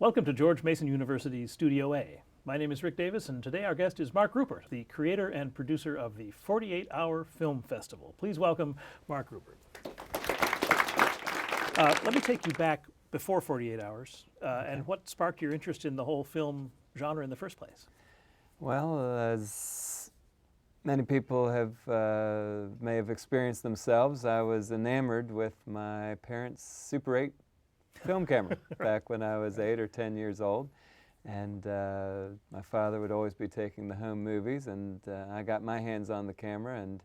Welcome to George Mason University's Studio A. My name is Rick Davis, and today our guest is Mark Ruppert, the creator and producer of the 48-Hour Film Festival. Please welcome Mark Ruppert. Let me take you back before 48 Hours, and what sparked your interest in the whole film genre in the first place? Well, as many people may have experienced themselves, I was enamored with my parents' Super 8 film camera back when I was 8 or 10 years old. And my father would always be taking the home movies, and I got my hands on the camera and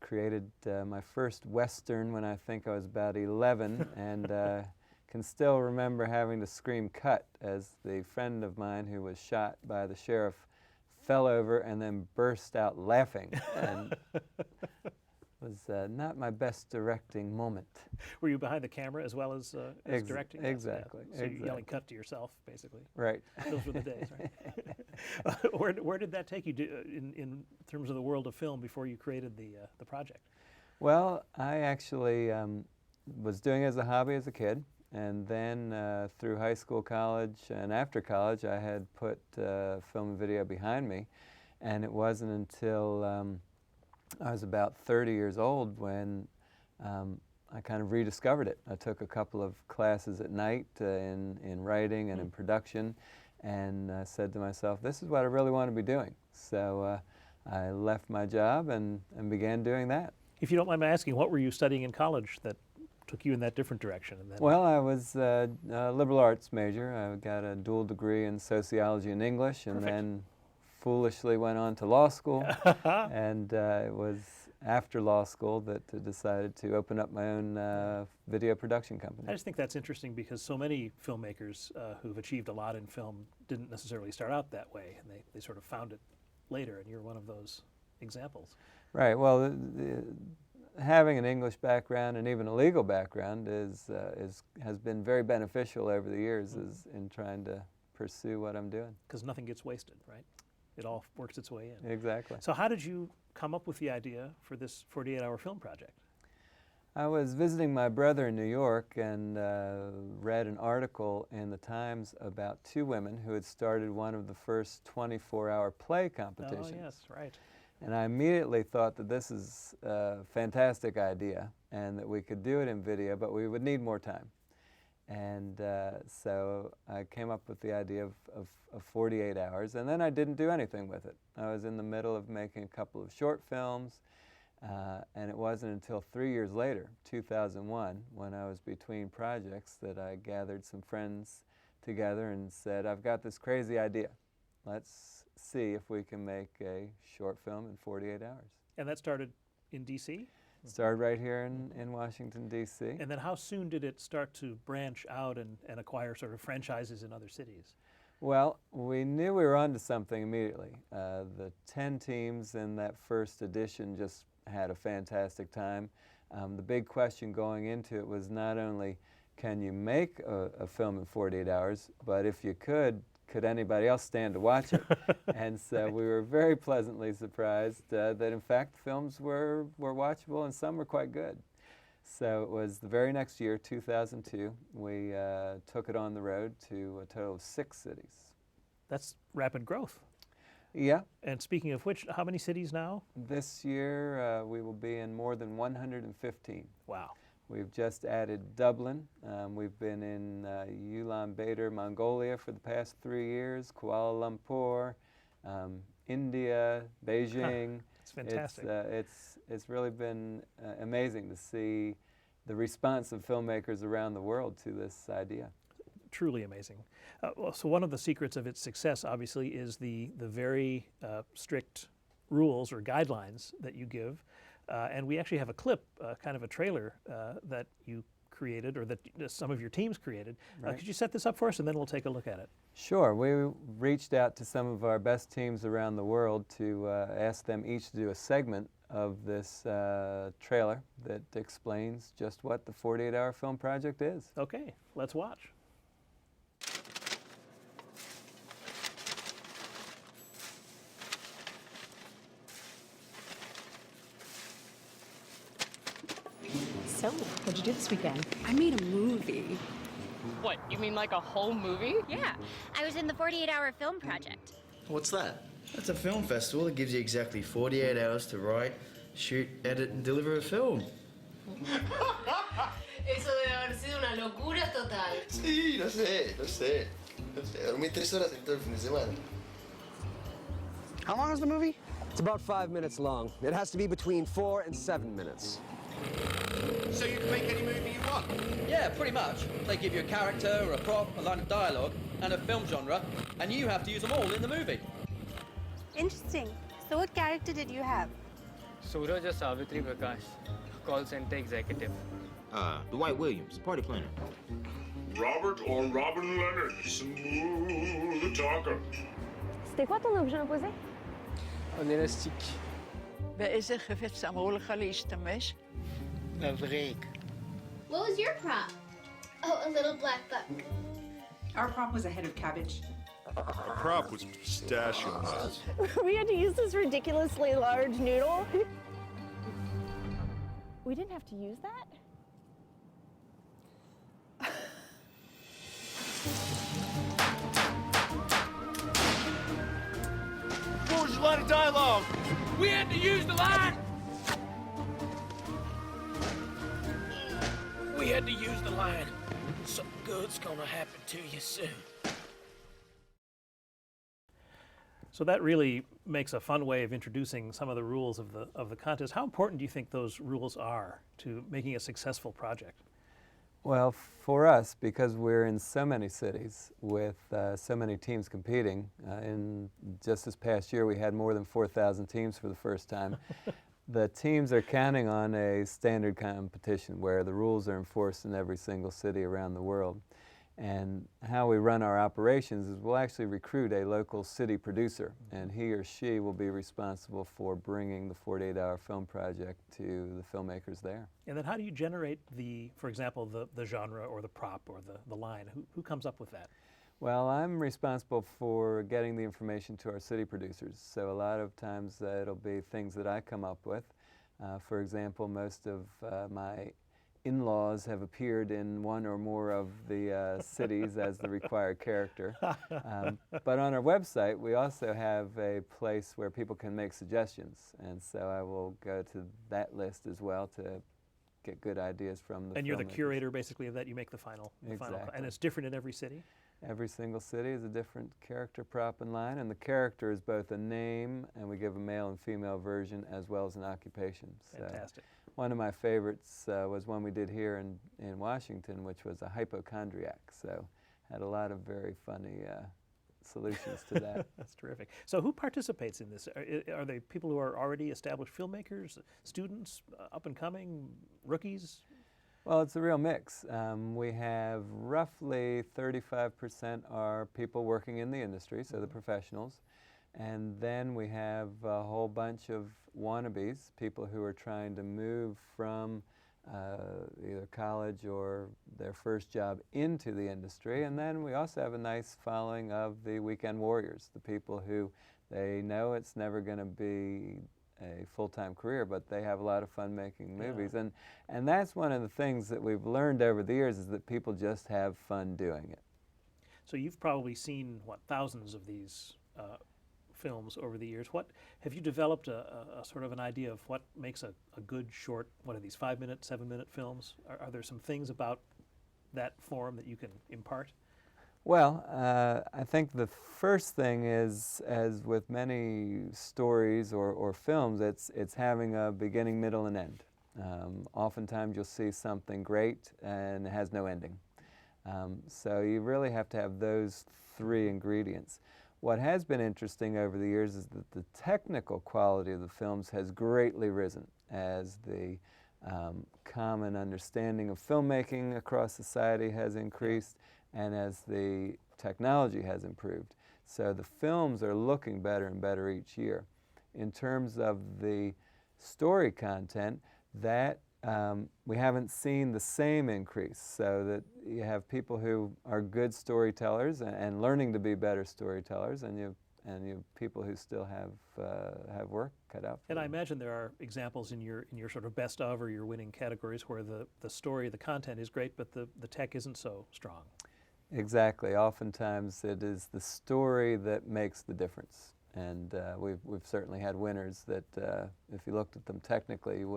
created my first Western when I think I was about 11, and can still remember having to scream cut as the friend of mine who was shot by the sheriff fell over and then burst out laughing. And was not my best directing moment. Were you behind the camera as well as directing? Exactly. Yeah. So you're yelling cut to yourself, basically. Right. Those were the days, right? Where did that take you in terms of the world of film before you created the project? Well, I actually was doing it as a hobby as a kid, and then through high school, college, and after college, I had put film and video behind me, and it wasn't until I was about 30 years old when I kind of rediscovered it. I took a couple of classes at night in writing and in production, and said to myself, this is what I really want to be doing. So I left my job and began doing that. If you don't mind my asking, what were you studying in college that took you in that different direction? And then well, I was a liberal arts major. I got a dual degree in sociology and English, and then foolishly went on to law school. And it was after law school that I decided to open up my own video production company. I just think that's interesting because so many filmmakers who've achieved a lot in film didn't necessarily start out that way, and they sort of found it later, and you're one of those examples. Right. Well, having an English background and even a legal background has been very beneficial over the years in trying to pursue what I'm doing. Because nothing gets wasted, right? It all works its way in. Exactly. So how did you come up with the idea for this 48-hour film project? I was visiting my brother in New York and read an article in the Times about two women who had started one of the first 24-hour play competitions. Oh, yes, right. And I immediately thought that this is a fantastic idea and that we could do it in video, but we would need more time. And so I came up with the idea of 48 hours, and then I didn't do anything with it. I was in the middle of making a couple of short films, and it wasn't until 3 years later, 2001, when I was between projects, that I gathered some friends together and said, I've got this crazy idea. Let's see if we can make a short film in 48 hours. And that started in D.C.? Started right here in Washington, D.C. And then how soon did it start to branch out and acquire sort of franchises in other cities? Well, we knew we were onto something immediately. The 10 teams in that first edition just had a fantastic time. The big question going into it was not only can you make a film in 48 hours, but if you could anybody else stand to watch it? And so we were very pleasantly surprised that in fact films were watchable and some were quite good. So it was the very next year, 2002, we took it on the road to a total of 6 cities. That's rapid growth. Yeah. And speaking of which, how many cities now? This year we will be in more than 115. Wow. We've just added Dublin. We've been in Ulaanbaatar, Mongolia for the past 3 years, Kuala Lumpur, India, Beijing. It's fantastic. It's really been amazing to see the response of filmmakers around the world to this idea. Truly amazing. So one of the secrets of its success, obviously, is the very strict rules or guidelines that you give. And we actually have a clip, kind of a trailer that you created, or that some of your teams created. Right. Could you set this up for us, and then we'll take a look at it? Sure. We reached out to some of our best teams around the world to ask them each to do a segment of this trailer that explains just what the 48-hour film project is. Okay, let's watch. So, what'd you do this weekend? I made a movie. What, you mean like a whole movie? Yeah, I was in the 48-hour film project. What's that? That's a film festival that gives you exactly 48 hours to write, shoot, edit, and deliver a film. Eso debe haber sido una locura total. Sí, lo sé, lo sé. Dormí 3 horas en todo el fin de semana. How long is the movie? It's about 5 minutes long. It has to be between 4 and 7 minutes. So you can make any movie you want? Yeah, pretty much. They give you a character, a prop, a line of dialogue, and a film genre, and you have to use them all in the movie. Interesting. So what character did you have? Suraj or Savitri Prakash, call center executive. Dwight Williams, party planner. Robert or Robin Leonard, smooth talker. C'était quoi ton objet imposé? Un élastique. بإذا خفت سأقول خلي يشتمش. مبريك. What was your prop? Oh, a little black buck. Our prop was a head of cabbage. Our prop was pistachio nuts. We had to use this ridiculously large noodle. We didn't have to use that? What was your line of dialogue? We had to use the line! We had to use the line. Something good's gonna happen to you soon. So that really makes a fun way of introducing some of the rules of the contest. How important do you think those rules are to making a successful project? Well, for us, because we're in so many cities with so many teams competing, in just this past year we had more than 4,000 teams for the first time. The teams are counting on a standard competition where the rules are enforced in every single city around the world. And how we run our operations is we'll actually recruit a local city producer, and he or she will be responsible for bringing the 48-hour film project to the filmmakers there. And then how do you generate for example, the genre or the prop or the line? Who comes up with that? Well, I'm responsible for getting the information to our city producers. So a lot of times it'll be things that I come up with. For example, most of my in-laws have appeared in one or more of the cities as the required character. But on our website, we also have a place where people can make suggestions. And so I will go to that list as well to get good ideas from the And you're the filmmakers. curator, basically, of that. You make the final. Exactly. And it's different in every city? Every single city is a different character, prop, and line, and the character is both a name, and we give a male and female version, as well as an occupation. Fantastic. So one of my favorites was one we did here in Washington, which was a hypochondriac. So had a lot of very funny solutions to that. That's terrific. So who participates in this? Are they people who are already established filmmakers, students, up and coming, rookies? Well, it's a real mix. We have roughly 35% are people working in the industry, so the professionals. And then we have a whole bunch of wannabes, people who are trying to move from either college or their first job into the industry. And then we also have a nice following of the weekend warriors, the people who they know it's never going to be a full-time career, but they have a lot of fun making movies. Yeah. And that's one of the things that we've learned over the years is that people just have fun doing it. So you've probably seen, what, thousands of these films over the years. What have you developed a sort of an idea of what makes a good short, what are these, 5-minute, 7-minute films? Are there some things about that form that you can impart? Well, I think the first thing is, as with many stories or films, it's having a beginning, middle, and end. Oftentimes you'll see something great and it has no ending. So you really have to have those three ingredients. What has been interesting over the years is that the technical quality of the films has greatly risen as the common understanding of filmmaking across society has increased and as the technology has improved. So the films are looking better and better each year. In terms of the story content, that we haven't seen the same increase, so that you have people who are good storytellers and learning to be better storytellers, and you have and people who still have work cut out for And them. I imagine there are examples in your sort of best of or your winning categories where the story, the content is great, but the tech isn't so strong. Exactly. Oftentimes it is the story that makes the difference. And we've certainly had winners that if you looked at them technically, you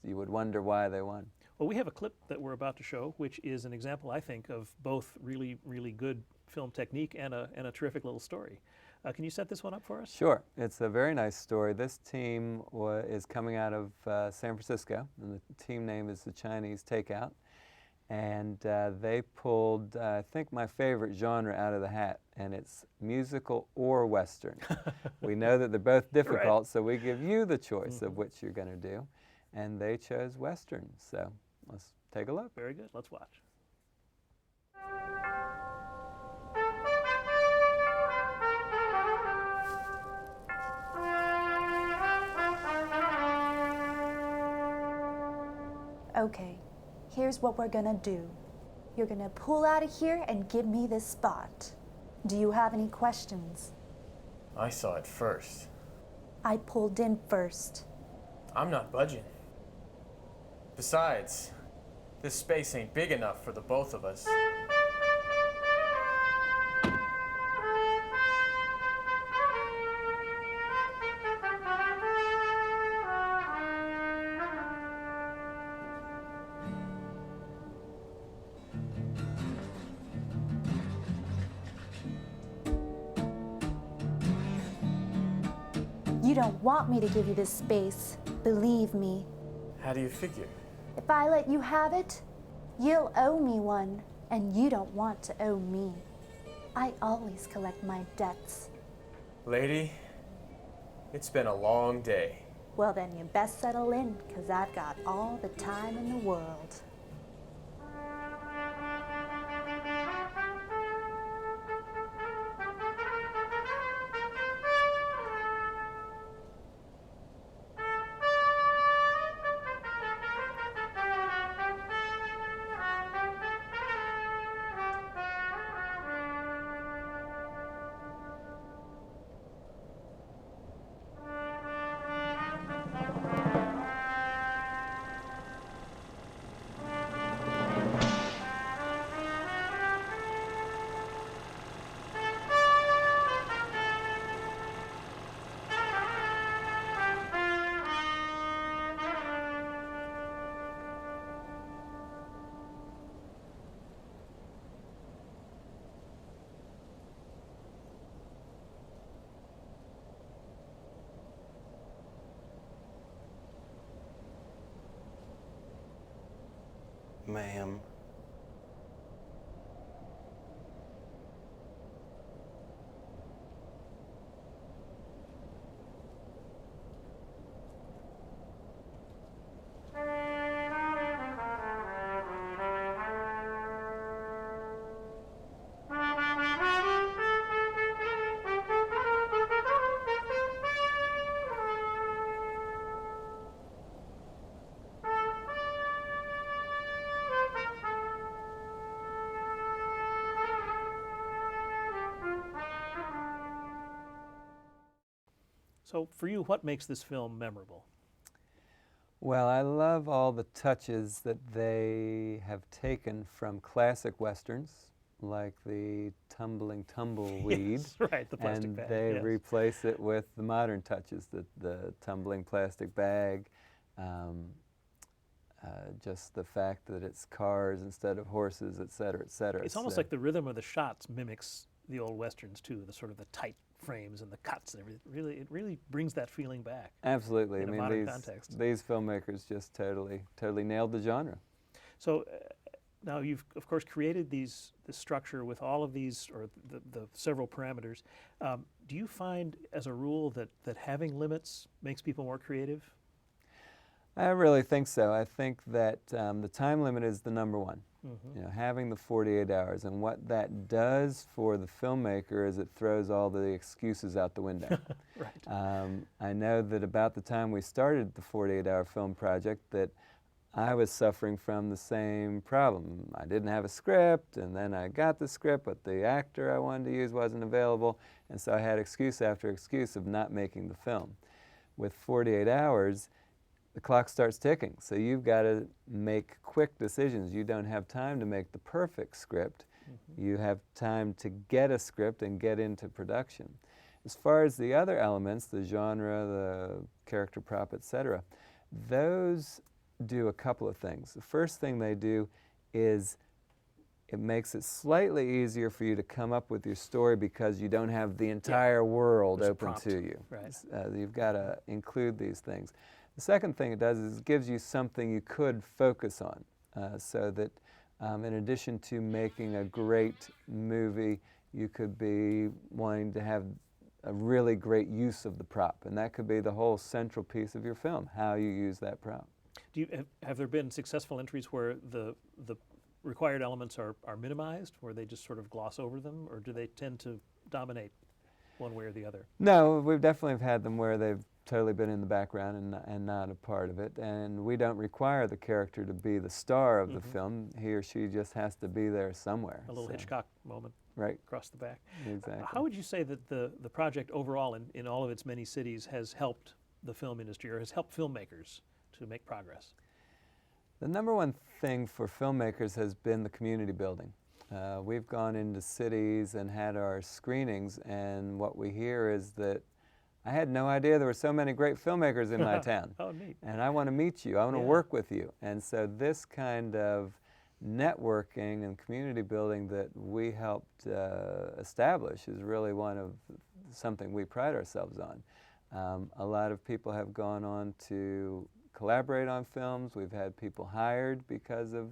would wonder why they won. Well, we have a clip that we're about to show, which is an example, I think, of both really, really good film technique and a terrific little story. Can you set this one up for us? Sure. It's a very nice story. This team is coming out of San Francisco, and the team name is the Chinese Takeout. And they pulled, I think, my favorite genre out of the hat, and it's musical or Western. We know that they're both difficult, Right. so we give you the choice of which you're going to do. And they chose Western, so let's take a look. Very good. Let's watch. Okay, here's what we're gonna do. You're gonna pull out of here and give me this spot. Do you have any questions? I saw it first. I pulled in first. I'm not budging. Besides, this space ain't big enough for the both of us. You don't want me to give you this space, believe me. How do you figure? If I let you have it, you'll owe me one, and you don't want to owe me. I always collect my debts. Lady, it's been a long day. Well then you best settle in, 'cause I've got all the time in the world. Ma'am. So for you, what makes this film memorable? Well, I love all the touches that they have taken from classic Westerns, like the tumbling tumbleweed. Yes, right, the plastic and bag, they yes. replace it with the modern touches, the tumbling plastic bag, just the fact that it's cars instead of horses, et cetera, et cetera. It's almost So- like the rhythm of the shots mimics the old Westerns too, the sort of the tight frames and the cuts and everything. It really brings that feeling back. Absolutely. In I a mean, modern context. these filmmakers just totally nailed the genre. So now you've of course created this structure with all of these, or the several parameters. Do you find as a rule that having limits makes people more creative? I really think so. I think that the time limit is the number one. Mhm. You know, having the 48 hours, and what that does for the filmmaker is it throws all the excuses out the window. Right. I know that about the time we started the 48-hour film project, that I was suffering from the same problem. I didn't have a script, and then I got the script, but the actor I wanted to use wasn't available, and so I had excuse after excuse of not making the film. With 48 hours, the clock starts ticking, so you've got to make quick decisions. You don't have time to make the perfect script. You have time to get a script and get into production. As far as the other elements, the genre, the character prop, etc., those do a couple of things. The first thing they do is it makes it slightly easier for you to come up with your story because you don't have the entire world open to you. Right. You've got to include these things. The second thing it does is it gives you something you could focus on, so that in addition to making a great movie, you could be wanting to have a really great use of the prop, and that could be the whole central piece of your film, how you use that prop. Have there been successful entries where the required elements are minimized, where they just sort of gloss over them, or do they tend to dominate one way or the other? No, we've definitely had them where they've totally been in the background and not a part of it, and we don't require the character to be the star of the film. He or she just has to be there somewhere. A little Hitchcock moment right across the back. Exactly. How would you say that the project overall in all of its many cities has helped the film industry or has helped filmmakers to make progress? The number one thing for filmmakers has been the community building. We've gone into cities and had our screenings, and what we hear is that I had no idea there were so many great filmmakers in my town. Oh, neat. And I want to meet you. I want to work with you. And so this kind of networking and community building that we helped establish is really something we pride ourselves on. A lot of people have gone on to collaborate on films. We've had people hired because of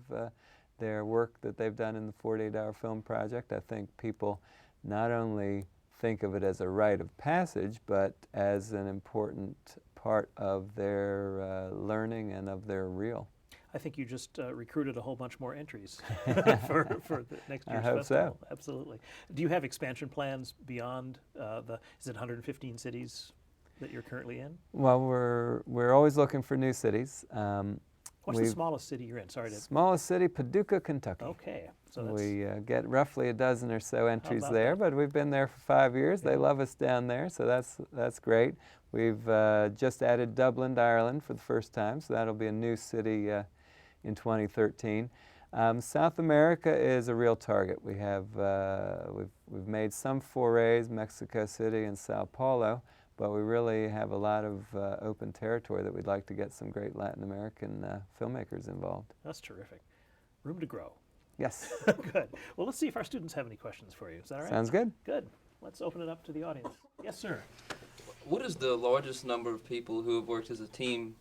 their work that they've done in the 48-hour film project. I think people not only think of it as a rite of passage, but as an important part of their learning and of their reel. I think you just recruited a whole bunch more entries for the next year's I hope festival. So. Absolutely. Do you have expansion plans beyond is it 115 cities that you're currently in? Well, we're always looking for new cities. What's the smallest city you're in? Sorry to... Smallest city, Paducah, Kentucky. Okay. So we get roughly a dozen or so entries there, that? but we've been there for 5 years. Yeah. They love us down there, so that's great. We've just added Dublin, Ireland for the first time, so that'll be a new city in 2013. South America is a real target. We have we've made some forays, Mexico City and Sao Paulo, but we really have a lot of open territory that we'd like to get some great Latin American filmmakers involved. That's terrific. Room to grow. Yes. Good. Well, let's see if our students have any questions for you. Is that all right? Sounds good. Good. Let's open it up to the audience. Yes, sir. What is the largest number of people who have worked as a team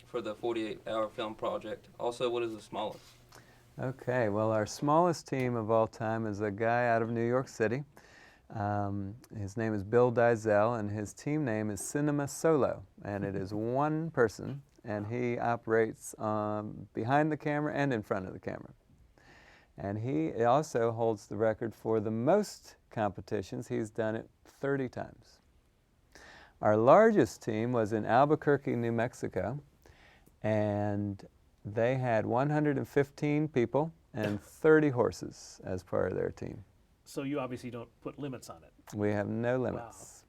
for the 48-hour film project? Also, what is the smallest? Okay, well, our smallest team of all time is a guy out of New York City. His name is Bill Dizell, and his team name is Cinema Solo, and it is one person, and he operates behind the camera and in front of the camera. And he also holds the record for the most competitions. He's done it 30 times. Our largest team was in Albuquerque, New Mexico, and they had 115 people and 30 horses as part of their team. So you obviously don't put limits on it. We have no limits.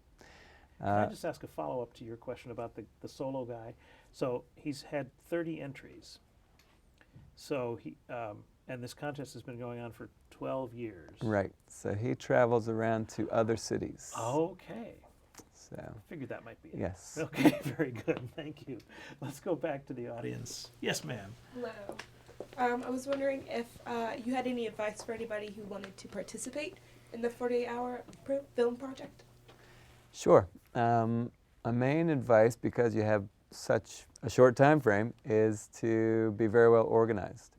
Wow. Can I just ask a follow-up to your question about the solo guy? So he's had 30 entries. So he, and this contest has been going on for 12 years. Right. So he travels around to other cities. Okay. So I figured that might be it. Yes. Okay, very good. Thank you. Let's go back to the audience. Yes, ma'am. Hello. I was wondering if you had any advice for anybody who wanted to participate in the 48-hour film project? Sure. A main advice, because you have such a short time frame, is to be very well organized.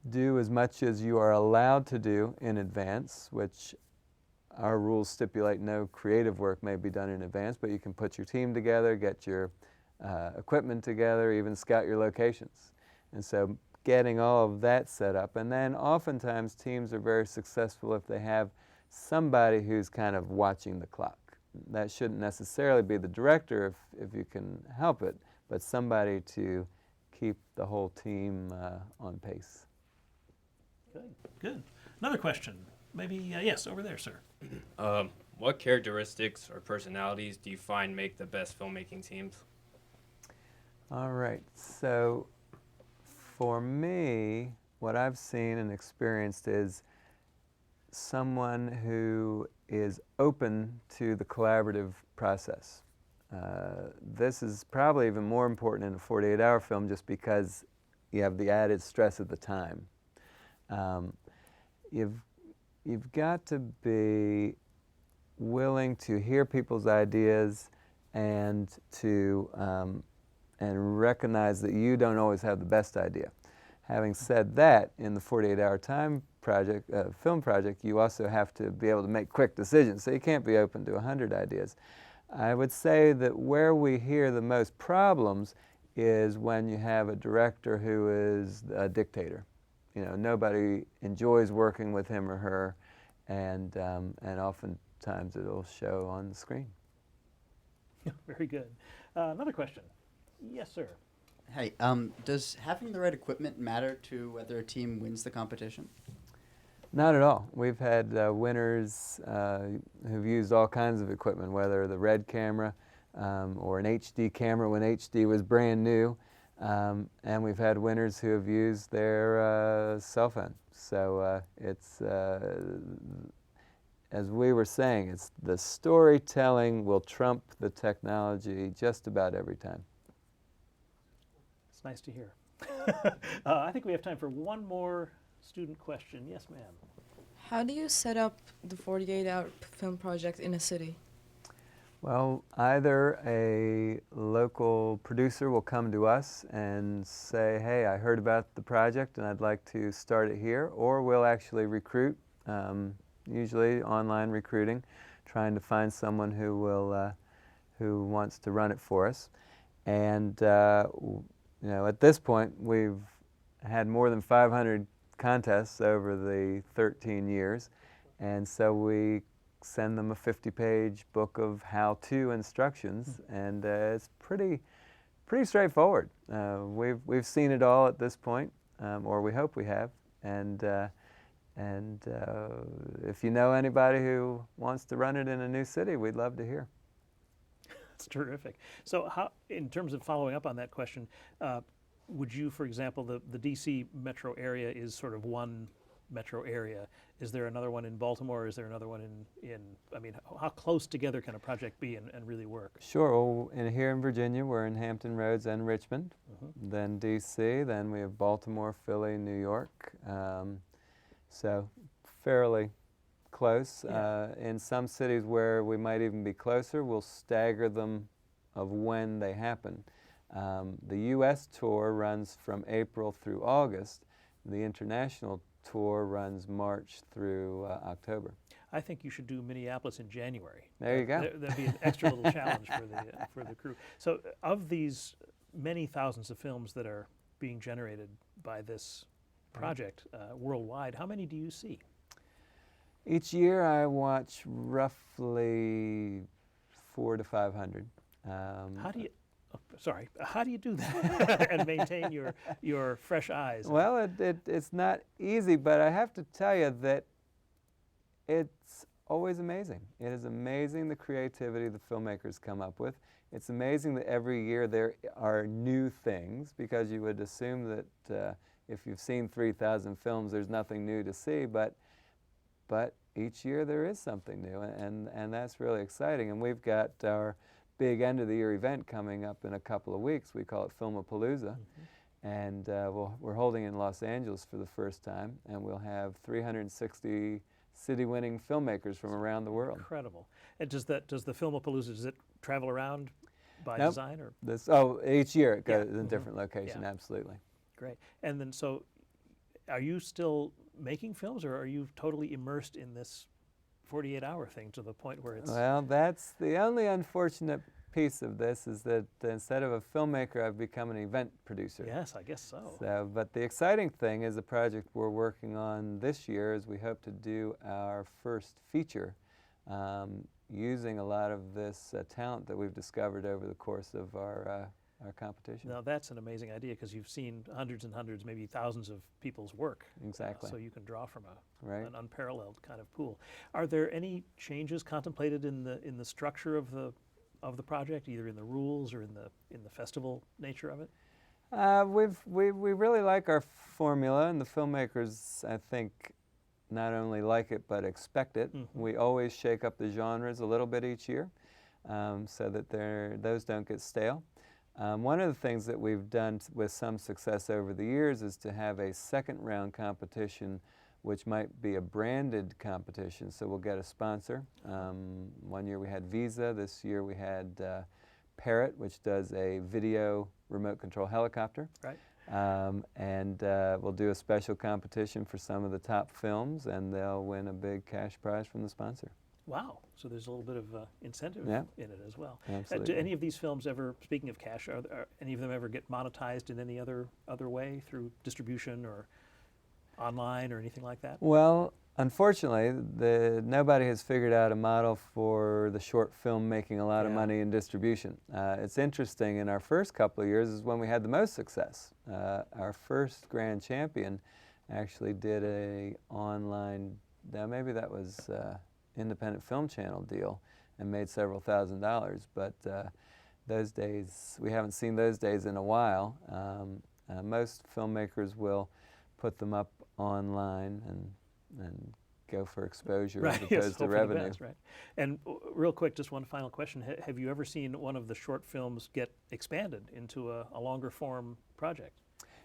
Do as much as you are allowed to do in advance, which our rules stipulate no creative work may be done in advance, but you can put your team together, get your equipment together, even scout your locations. And so getting all of that set up. And then oftentimes teams are very successful if they have somebody who's kind of watching the clock. That shouldn't necessarily be the director if you can help it, but somebody to keep the whole team on pace. Good, good. Another question. Maybe, yes, over there, sir. What characteristics or personalities do you find make the best filmmaking teams? All right, so for me, what I've seen and experienced is someone who is open to the collaborative process. This is probably even more important in a 48-hour film just because you have the added stress of the time. You've got to be willing to hear people's ideas and to and recognize that you don't always have the best idea. Having said that, in the 48-hour time project, film project, you also have to be able to make quick decisions, so you can't be open to 100 ideas. I would say that where we hear the most problems is when you have a director who is a dictator. You know, nobody enjoys working with him or her, and oftentimes it'll show on the screen. Very good. Another question. Yes, sir. Hey, does having the right equipment matter to whether a team wins the competition? Not at all. We've had winners who've used all kinds of equipment, whether the red camera or an HD camera when HD was brand new, and we've had winners who have used their cell phone. So it's, as we were saying, it's the storytelling will trump the technology just about every time. It's nice to hear. I think we have time for one more student question. Yes, ma'am. How do you set up the 48-hour film project in a city? Well, either a local producer will come to us and say, hey, I heard about the project and I'd like to start it here, or we'll actually recruit, usually online recruiting, trying to find someone who will, who wants to run it for us. And you know, at this point, we've had more than 500 contests over the 13 years, and so we send them a 50-page book of how-to instructions, and it's pretty straightforward. We've seen it all at this point, or we hope we have, and if you know anybody who wants to run it in a new city, we'd love to hear. That's terrific. So how, in terms of following up on that question, would you, for example, the DC metro area is sort of one metro area. Is there another one in Baltimore? Is there another one in I mean, how close together can a project be and really work? Sure. Well, here in Virginia, we're in Hampton Roads and Richmond. Then DC, then we have Baltimore, Philly, New York. So fairly close. Yeah. In some cities where we might even be closer, we'll stagger them of when they happen. The U.S. tour runs from April through August. The international tour runs March through October. I think you should do Minneapolis in January. There you go. That'd be an extra little challenge for the crew. So of these many thousands of films that are being generated by this project worldwide, how many do you see? Each year I watch roughly 400 to 500. How do you? Sorry, how do you do that and maintain your fresh eyes? Well, it's not easy, but I have to tell you that it's always amazing. It is amazing the creativity the filmmakers come up with. It's amazing that every year there are new things, because you would assume that if you've seen 3,000 films, there's nothing new to see, but each year there is something new, and that's really exciting. And we've got our big end-of-the-year event coming up in a couple of weeks. We call it Filmapalooza, and we're holding it in Los Angeles for the first time, and we'll have 360 city-winning filmmakers from around the world. Incredible. And does the Filmapalooza, does it travel around by Nope. design? Or? Each year it goes in a different location, Yeah. absolutely. Great. And then, so are you still making films, or are you totally immersed in this 48-hour thing to the point where it's... Well, that's the only unfortunate piece of this, is that instead of a filmmaker, I've become an event producer. Yes, I guess so. But the exciting thing is the project we're working on this year is we hope to do our first feature using a lot of this talent that we've discovered over the course of our our competition. Now that's an amazing idea because you've seen hundreds and hundreds, maybe thousands of people's work. Exactly. So you can draw from Right. an unparalleled kind of pool. Are there any changes contemplated in the structure of the project, either in the rules or in the festival nature of it? We really like our formula, and the filmmakers, I think, not only like it but expect it. We always shake up the genres a little bit each year, so that those don't get stale. One of the things that we've done with some success over the years is to have a second round competition, which might be a branded competition. So we'll get a sponsor. One year we had Visa. This year we had Parrot, which does a video remote control helicopter. Right. And we'll do a special competition for some of the top films, and they'll win a big cash prize from the sponsor. Wow. So there's a little bit of incentive Yeah. in it as well. Absolutely. Do any of these films ever, speaking of cash, are any of them ever get monetized in any other way through distribution or online or anything like that? Well, unfortunately, nobody has figured out a model for the short film making a lot of money in distribution. It's interesting, in our first couple of years is when we had the most success. Our first grand champion actually did a online, maybe that was independent film channel deal, and made several $1,000s, but those days, we haven't seen those days in a while. Most filmmakers will put them up online and go for exposure as opposed to revenue. Best, right. And real quick, just one final question. Have you ever seen one of the short films get expanded into a longer form project?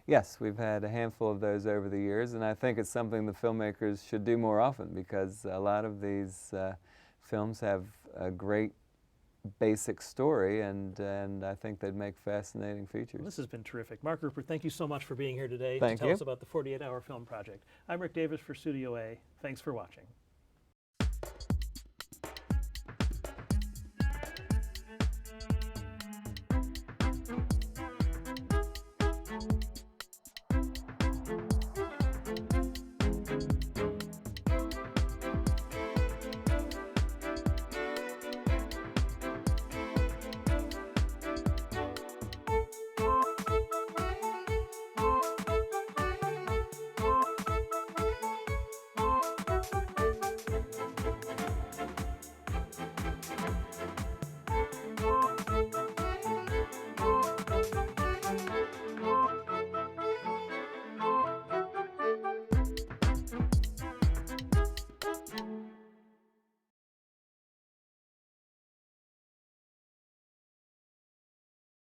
Yes, we've had a handful of those over the years, and I think it's something the filmmakers should do more often, because a lot of these films have a great basic story, and I think they'd make fascinating features. Well, this has been terrific. Mark Ruppert, thank you so much for being here today Thank to tell you. us about the 48-Hour Film Project. I'm Rick Davis for Studio A. Thanks for watching.